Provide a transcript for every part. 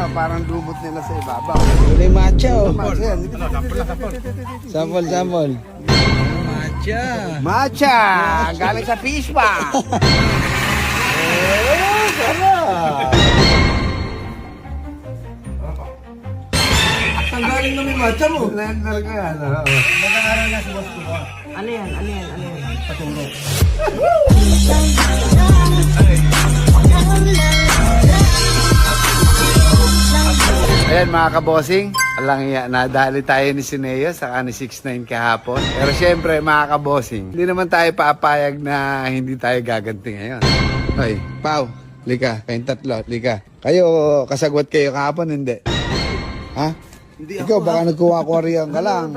ano, parang lumot nila sa ibabaw. Uli matcha oh. Matcha yan. Sample, sample. Matcha. Matcha! Galing sa fish pa! Ang galing naman yung matcha mo. Blender ko yan. Nag-aaral na si Boss Kubo. Ano yan? Paturo. Ayan mga kabosing, alang iya, nadali tayo ni Sineo saka ni 6'9 kahapon. Pero syempre mga kabosing, hindi naman tayo paapayag na hindi tayo gaganti ngayon. Hoy, Pau, lika, kayong tatlo, lika. Kayo, kasagwat kayo kahapon, hindi? Ha? Hindi Ikaw, baka nagkuha-kuha ka lang.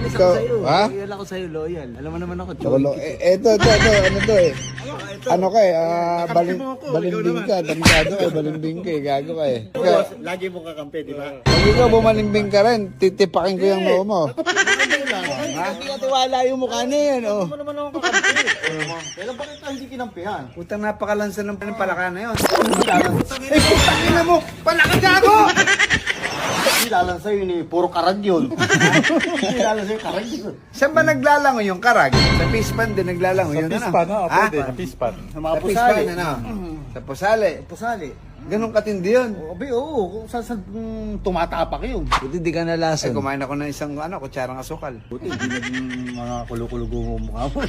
Honest Ikaw, ako sa'yo. ha? Loyal ako sa'yo, loyal. Alam mo naman ako, Lolo, ito, ano to eh? Ano ka eh, balimbing ka, tandado ka, balimbing ka eh, gago ka eh. Ikaw, Lagi mo kakampi, di ba? pag ikaw bumalimbing ka rin, titipakin ko yung noo mo. Hindi ka tiwala yung mukha na yan, oh. Ano naman ako kakampi? Kailan ba kita hindi kinampihan? Putang napakalansan ng palaka na yun. Eh, putang ina mo, palaka gago! Kilala sa'yo ni puro karag yun. Kilala sa'yo karag yun. Saan ba naglalango yung karag? Sa pispan din naglalango yun, ano? Ha? Sa pispan. Sa mga Sa pusali. pispan, ano? Sa pusali. Pusali. Ganun katindi yun. Abi, oo. Kung saan tumatapak yun. Buti di ka Eh, nalasan. kumain ako ng isang, kutsarang asukal. Buti, hindi naging mga kulukulugo mo mukha mo.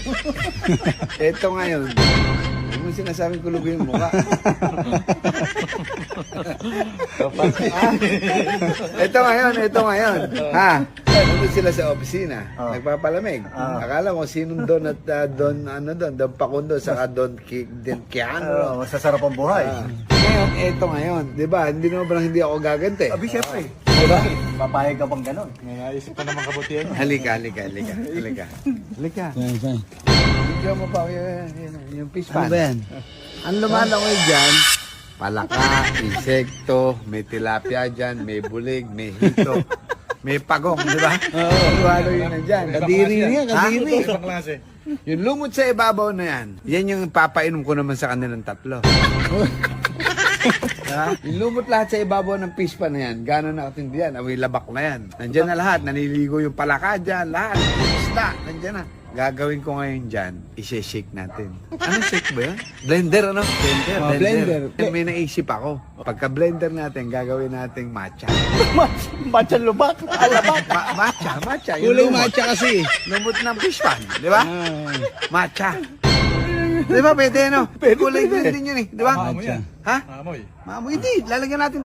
Ito ngayon. Huwag mo sinasabing kulugo yung mukha. Ito ngayon. Ha? Nandun sila sa opisina. Nagpapalamig. Akala mo sinong Don at Don Pakundo saka Don Kiano. Masasarap ang buhay. Ngayon, ito ngayon. Diba? Hindi naman parang hindi ako gaganti. Abi, syempre. Diba? Papayag ka bang ganon? Halika. Fine, fine. Bigyan mo pa yung fish pan. Ano ba yan? Ang lumalangoy dyan, palaka, insekto, may tilapia dyan, may bulig, may hito, may pagong, di ba? Oo. Halo yun na dyan. Kadiri niya, kadiri. Yung lumot sa ibabaw na yan, yan yung papainom ko naman sa kanilang tatlo. Ha? Yung lumot lahat sa ibabaw ng fish pan na yan, gano'n na katindi yan, amoy labak na yan. Nandyan na lahat, naniligo yung palaka dyan, lahat, isda, nandyan na. Gagawin ko ngayon dyan, isi-shake natin. Ano shake ba yun? Blender, ano? Blender. May naisip ako. Pagka-blender natin, gagawin nating matcha. Matcha lubak. Alabak. Matcha. Kulay lumot. matcha kasi. Lumot ng fish pan, di ba? Matcha. Di ba, pwede, no? Kulay green din yun eh, di ba? Matcha. Ha? Maamoy. Hindi, lalagyan natin